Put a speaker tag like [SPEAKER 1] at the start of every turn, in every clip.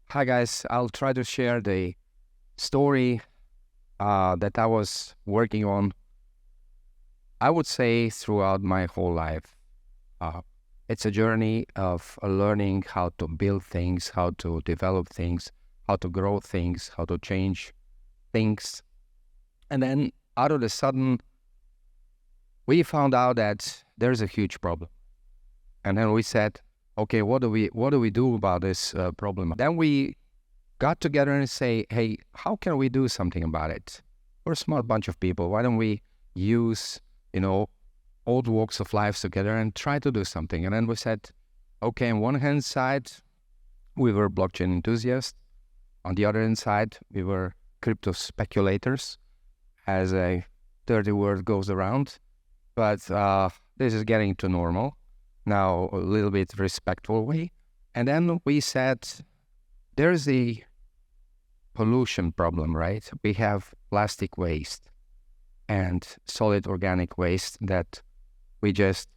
[SPEAKER 1] Hi guys, I'll try to share the story that I was working on, I would say throughout my whole life. Uh, it's a journey of learning how to build things, how to develop things, how to grow things, how to change things. And then out of the sudden, we found out that there's a huge problem. And then we said, okay, what do we do about this problem? Then we got together and say, hey, how can we do something about it? We're a small bunch of people. Why don't we use, old walks of life together and try to do something? And then we said, okay, on one hand side, we were blockchain enthusiasts. On the other hand side, we were crypto speculators, as a dirty word goes around. But this is getting to normal now, a little bit respectful way. And then we said, there's the pollution problem, right? We have plastic waste and solid organic waste that we just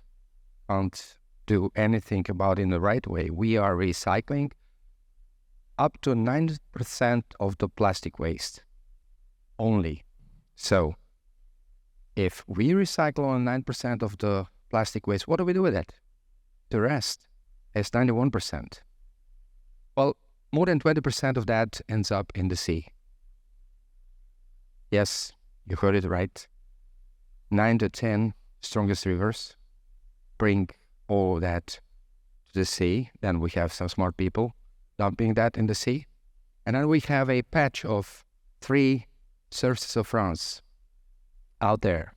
[SPEAKER 1] can't do anything about in the right way. We are recycling up to 90% of the plastic waste only. So if we recycle on 9% of the plastic waste, what do we do with it? The rest is 91%. Well, more than 20% of that ends up in the sea. Yes, you heard it right. 9 to 10 strongest rivers bring all of that to the sea. Then we have some smart people dumping that in the sea. And then we have a patch of 3 surfaces of France out there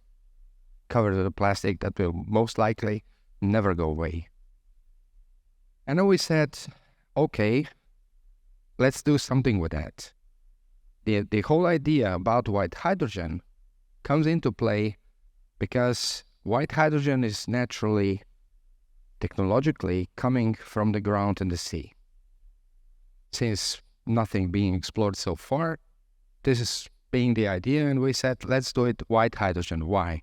[SPEAKER 1] covered with plastic that will most likely never go away. And then we said, okay, let's do something with that. The whole idea about white hydrogen comes into play because white hydrogen is naturally, technologically coming from the ground and the sea. Since nothing being explored so far, this is being the idea, and we said, let's do it white hydrogen. Why?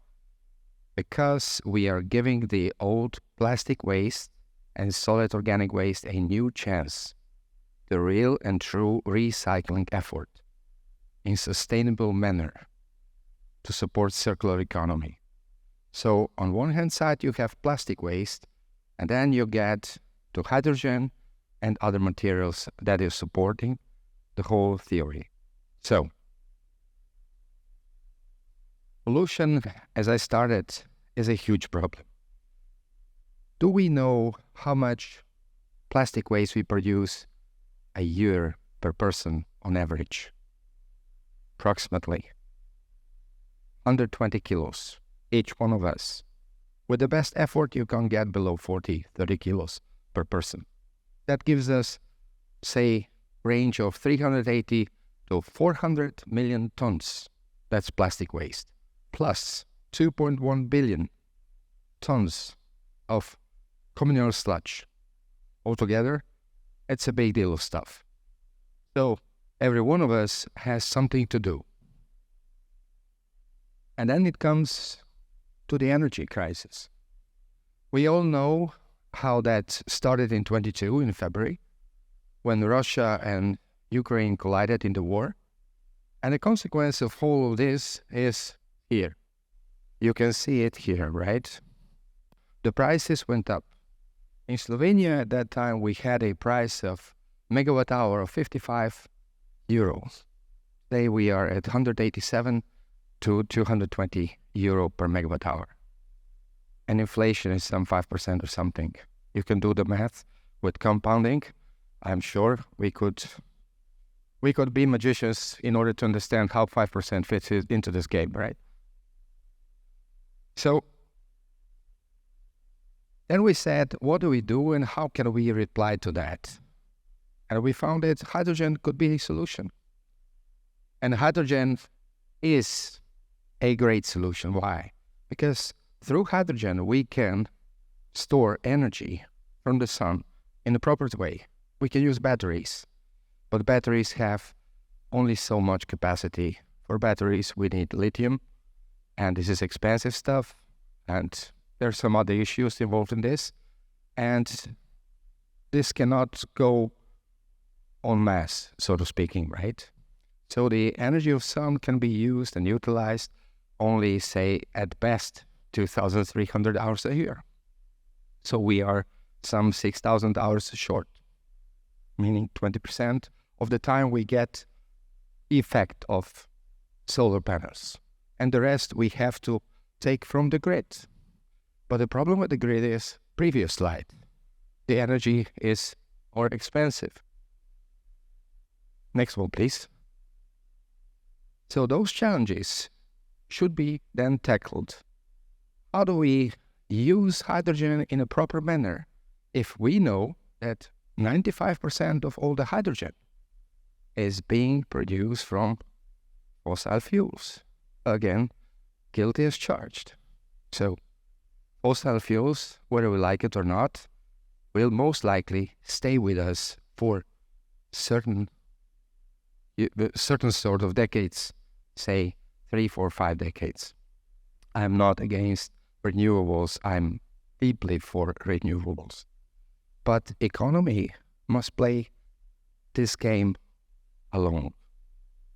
[SPEAKER 1] Because we are giving the old plastic waste and solid organic waste a new chance, the real and true recycling effort in sustainable manner to support circular economy. So on one hand side, you have plastic waste, and then you get to hydrogen and other materials that is supporting the whole theory. So pollution, as I started, is a huge problem. Do we know how much plastic waste we produce a year per person on average? Approximately 120 kilos, each one of us. With the best effort, you can get below 40, 30 kilos per person. That gives us, say, range of 380 to 400 million tons. That's plastic waste. Plus 2.1 billion tons of communal sludge. Altogether, it's a big deal of stuff. So every one of us has something to do. And then it comes to the energy crisis. We all know how that started in 22 in February, when Russia and Ukraine collided in the war. And the consequence of all of this is here. You can see it here, right? The prices went up. In Slovenia at that time, we had a price of megawatt hour of 55 euros. Today we are at 187 to 220 euro per megawatt hour. And inflation is some 5% or something. You can do the math with compounding. I'm sure we could be magicians in order to understand how 5% fits into this game, right? So then we said, what do we do and how can we reply to that? And we found that hydrogen could be a solution. And hydrogen is a great solution. Why? Because through hydrogen, we can store energy from the sun in a proper way. We can use batteries, but batteries have only so much capacity. For batteries, we need lithium, and this is expensive stuff, and there's some other issues involved in this, and this cannot go en masse, so to speaking, right? So the energy of sun can be used and utilized only, say, at best 2,300 hours a year. So we are some 6,000 hours short, meaning 20% of the time we get effect of solar panels. And the rest we have to take from the grid. But the problem with the grid is, previous slide, the energy is more expensive. Next one, please. So those challenges should be then tackled. How do we use hydrogen in a proper manner if we know that 95% of all the hydrogen is being produced from fossil fuels? Again, guilty as charged. So fossil fuels, whether we like it or not, will most likely stay with us for certain sort of decades, say 3, 4, 5 decades. I'm not against renewables. I'm deeply for renewables. But economy must play this game alone.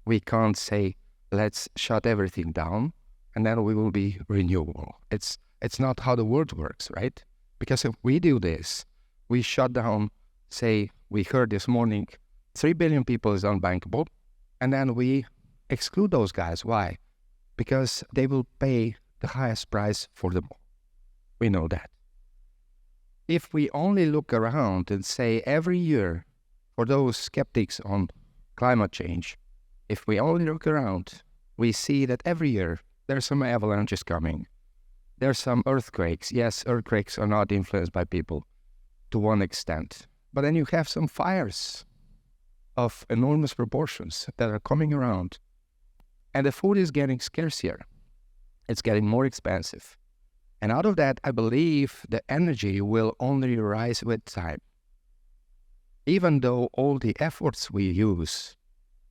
[SPEAKER 1] We can't say, let's shut everything down and then we will be renewable. It's not how the world works, right? Because if we do this, we shut down, say, we heard this morning, 3 billion people is unbankable, and then we exclude those guys. Why? Because they will pay the highest price for them all. We know that. If we only look around and say every year, for those skeptics on climate change, if we only look around, we see that every year there's some avalanches coming. There's some earthquakes. Yes, earthquakes are not influenced by people to one extent. But then you have some fires of enormous proportions that are coming around. And the food is getting scarcer. It's getting more expensive. And out of that, I believe the energy will only rise with time. Even though all the efforts we use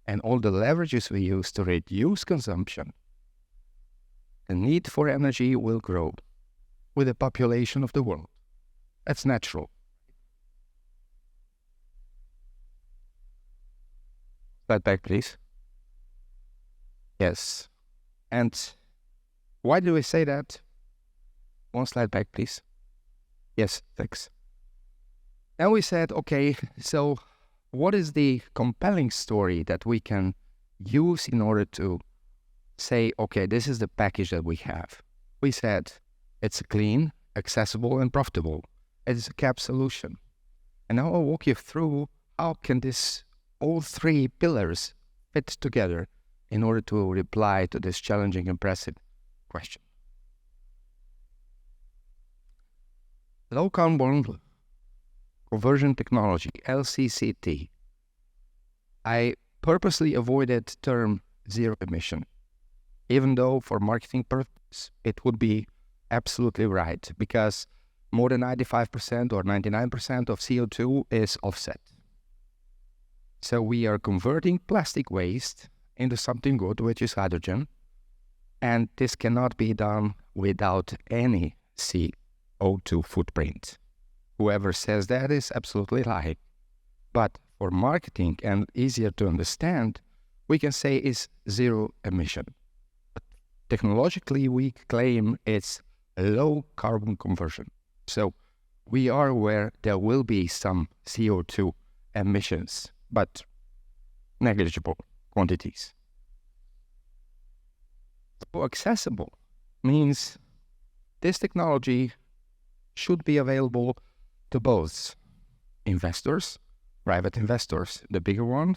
[SPEAKER 1] and all the leverages we use to reduce consumption, the need for energy will grow with the population of the world. That's natural. Slide back, please. Yes. And why do we say that? One slide back, please. Yes, thanks. Then we said, okay, so what is the compelling story that we can use in order to say, okay, this is the package that we have? We said it's clean, accessible, and profitable. It is a cap solution. And now I'll walk you through how can this all three pillars fit together in order to reply to this challenging, impressive question. Low carbon conversion technology, LCCT. I purposely avoided term zero emission, even though for marketing purposes it would be absolutely right, because more than 95% or 99% of CO2 is offset. So we are converting plastic waste into something good, which is hydrogen, and this cannot be done without any CO2 footprint. Whoever says that is absolutely lying. But for marketing and easier to understand, we can say it's zero emission. But technologically, we claim it's low carbon conversion. So we are aware there will be some CO2 emissions, but negligible quantities. So accessible means this technology should be available to both investors, private investors, the bigger one,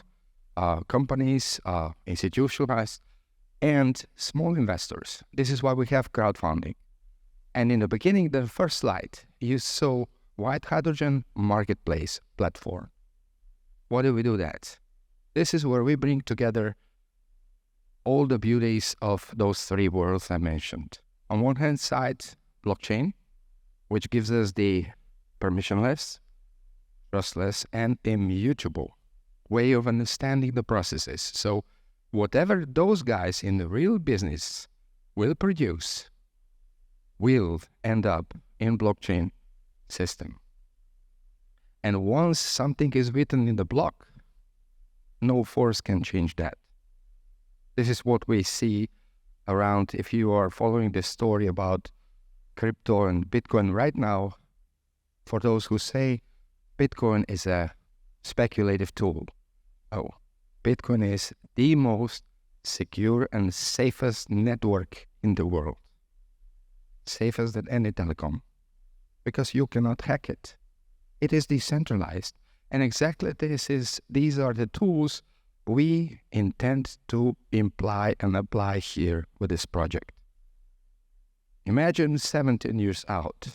[SPEAKER 1] companies, institutionalized, and small investors. This is why we have crowdfunding. And in the beginning, the first slide, you saw white hydrogen marketplace platform. Why do we do that? This is where we bring together all the beauties of those three worlds I mentioned. On one hand side, blockchain, which gives us the permissionless, trustless, and immutable way of understanding the processes. So whatever those guys in the real business will produce will end up in blockchain system. And once something is written in the block, No force can change that. This is what we see around. If you are following this story about crypto and Bitcoin right now, for those who say Bitcoin is a speculative tool, oh, Bitcoin is the most secure and safest network in the world. Safest than any telecom. Because you cannot hack it. It is decentralized. And exactly these are the tools we intend to imply and apply here with this project. Imagine 17 years out.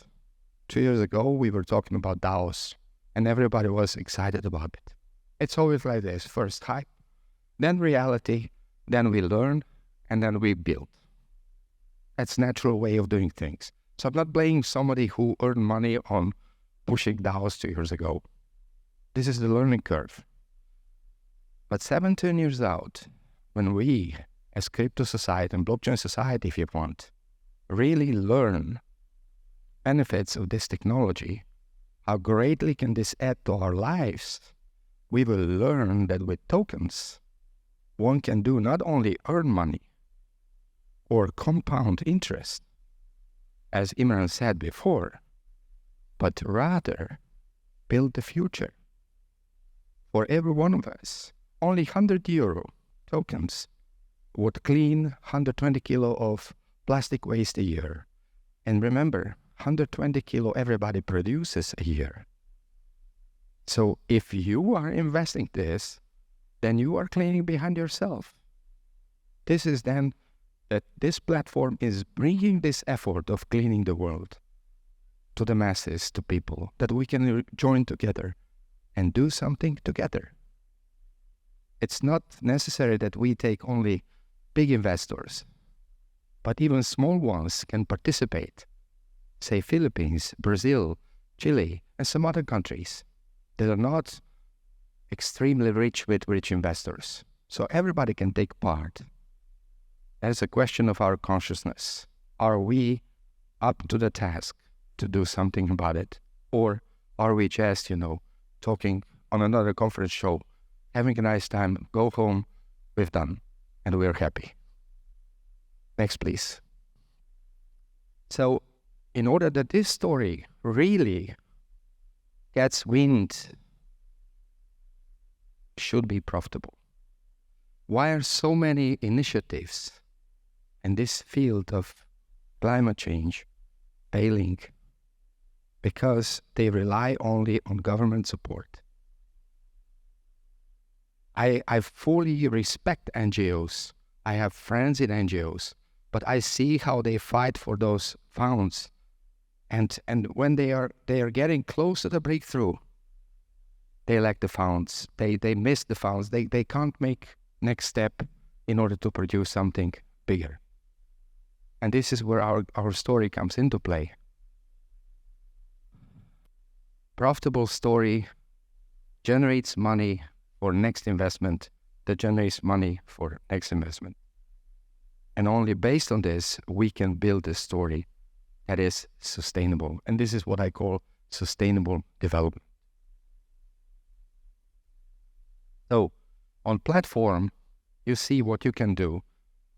[SPEAKER 1] 2 years ago, we were talking about DAOs, and everybody was excited about it. It's always like this: first hype, then reality, then we learn, and then we build. That's a natural way of doing things. So I'm not blaming somebody who earned money on pushing DAOs 2 years ago. This is the learning curve. But 17 years out, when we, as crypto society and blockchain society, if you want, really learn benefits of this technology, how greatly can this add to our lives, we will learn that with tokens, one can do not only earn money or compound interest, as Imran said before, but rather build the future. For every one of us, only €100 tokens would clean 120 kilo of plastic waste a year. And remember, 120 kilo everybody produces a year. So if you are investing this, then you are cleaning behind yourself. This is then that this platform is bringing this effort of cleaning the world to the masses, to people, that we can join together and do something together. It's not necessary that we take only big investors, but even small ones can participate. Say Philippines, Brazil, Chile, and some other countries that are not extremely rich with rich investors. So everybody can take part. That is a question of our consciousness. Are we up to the task to do something about it? Or are we just, talking on another conference show, having a nice time, go home, we've done, and we're happy. Next, please. So, in order that this story really gets wind, should be profitable. Why are so many initiatives in this field of climate change failing? Because they rely only on government support. I fully respect NGOs. I have friends in NGOs, but I see how they fight for those funds. And when they are getting close to the breakthrough, they lack the funds. They miss the funds. They can't make next step in order to produce something bigger. And this is where our story comes into play. Profitable story generates money for next investment that generates money for next investment. And only based on this, we can build a story that is sustainable. And this is what I call sustainable development. So on platform, you see what you can do,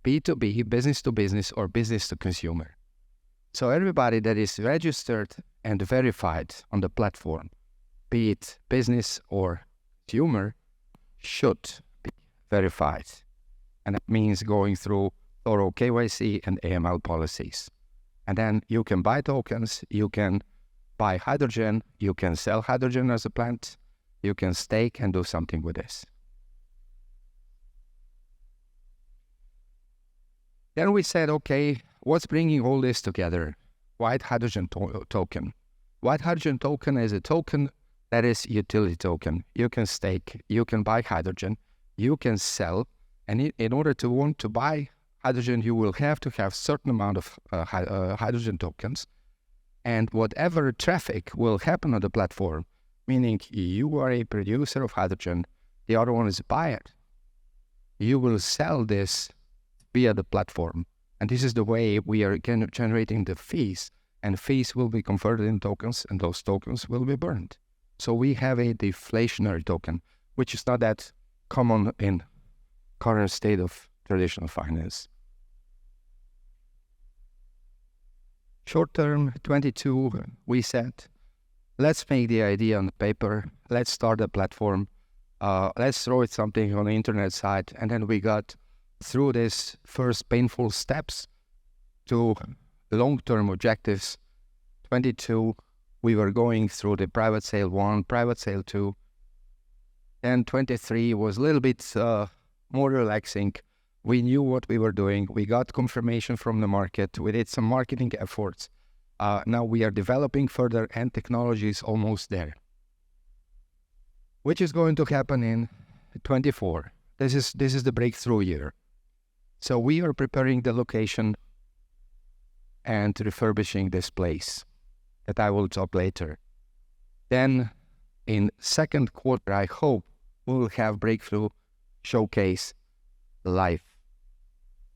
[SPEAKER 1] B2B, business to business, or business to consumer. So everybody that is registered and verified on the platform, be it business or consumer, should be verified. And that means going through thorough KYC and AML policies. And then you can buy tokens, you can buy hydrogen, you can sell hydrogen as a plant, you can stake and do something with this. Then we said, okay, what's bringing all this together? White hydrogen token. White hydrogen token is a token that is utility token. You can stake, you can buy hydrogen, you can sell, and in order to want to buy hydrogen, you will have to have certain amount of hydrogen tokens, and whatever traffic will happen on the platform, meaning you are a producer of hydrogen, the other one is a buyer. You will sell this via the platform, and this is the way we are generating the fees, and fees will be converted in tokens, and those tokens will be burned. So we have a deflationary token, which is not that common in current state of traditional finance. Short term, 22, we said, let's make the idea on the paper, let's start a platform, let's throw it something on the internet site, and then we got through this first painful steps to long-term objectives. 22, we were going through the private sale 1, private sale 2, and 23 was a little bit more relaxing. We knew what we were doing. We got confirmation from the market. We did some marketing efforts. Now we are developing further and technology is almost there. Which is going to happen in 24. This is the breakthrough year. So we are preparing the location and refurbishing this place that I will talk later. Then in second quarter, I hope we will have breakthrough showcase live.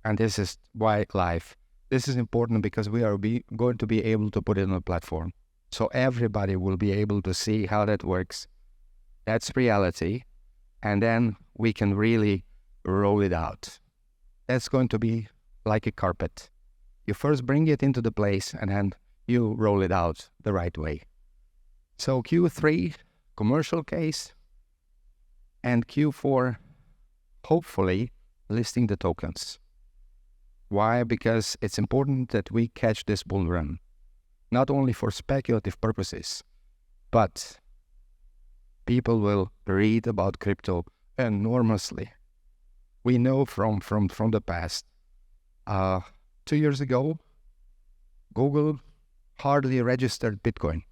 [SPEAKER 1] And this is why live. This is important because we are going to be able to put it on a platform. So everybody will be able to see how that works. That's reality. And then we can really roll it out. That's going to be like a carpet. You first bring it into the place and then you roll it out the right way. So Q3, commercial case, and Q4, hopefully, listing the tokens. Why? Because it's important that we catch this bull run, not only for speculative purposes, but people will read about crypto enormously. We know from the past. 2 years ago, Google hardly registered Bitcoin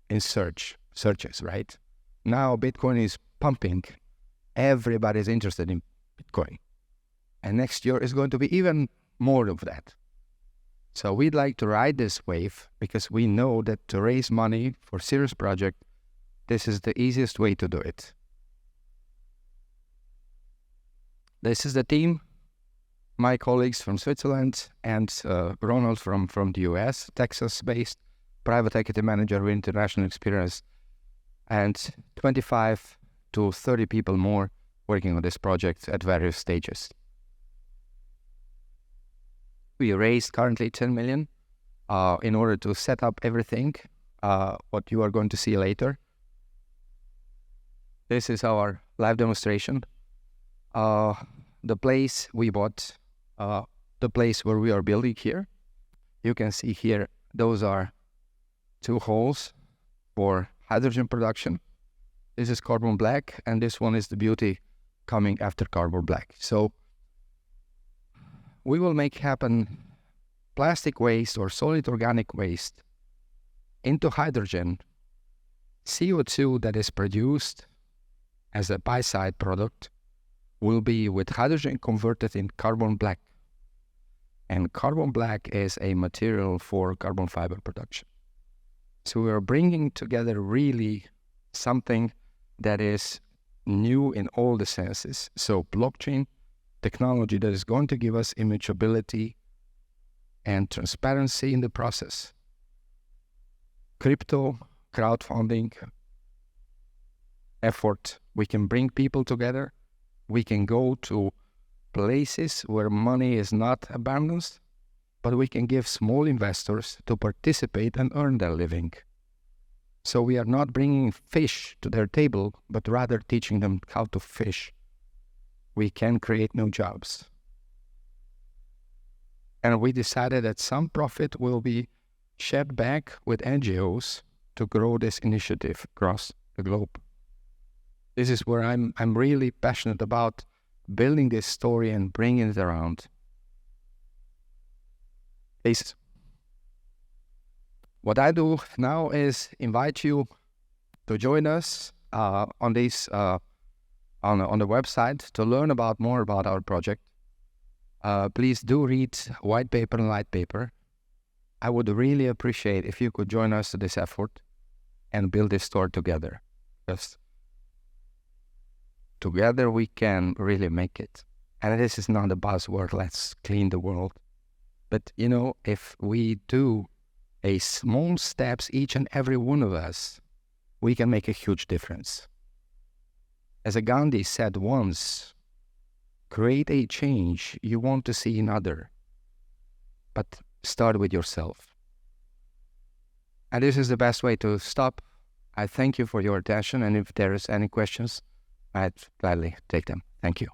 [SPEAKER 1] in searches, right? Now Bitcoin is pumping. Everybody's interested in Bitcoin. And next year is going to be even more of that. So we'd like to ride this wave because we know that to raise money for serious project, this is the easiest way to do it. This is the team, my colleagues from Switzerland and Ronald from the US, Texas-based, private equity manager with international experience, and 25 to 30 people more working on this project at various stages. We raised currently 10 million in order to set up everything, what you are going to see later. This is our live demonstration. The place we bought, the place where we are building here. You can see here, those are 2 holes for hydrogen production. This is carbon black, and this one is the beauty coming after carbon black. So we will make happen plastic waste or solid organic waste into hydrogen, CO2 that is produced as a by-side product will be with hydrogen converted in carbon black. And carbon black is a material for carbon fiber production. So we are bringing together really something that is new in all the senses. So blockchain technology that is going to give us immutability and transparency in the process. Crypto, crowdfunding, effort. We can bring people together. We can go to places where money is not abundant, but we can give small investors to participate and earn their living. So we are not bringing fish to their table, but rather teaching them how to fish. We can create new jobs. And we decided that some profit will be shared back with NGOs to grow this initiative across the globe. This is where I'm really passionate about building this story and bringing it around. Please. What I do now is invite you to join us on this on the website to learn more about our project. Please do read white paper and light paper. I would really appreciate if you could join us to this effort and build this store together. Because together we can really make it. And this is not a buzzword, let's clean the world. But, you know, if we do a small steps, each and every one of us, we can make a huge difference. As a Gandhi said once, create a change you want to see in other, but start with yourself. And this is the best way to stop. I thank you for your attention, and if there is any questions, I'd gladly take them. Thank you.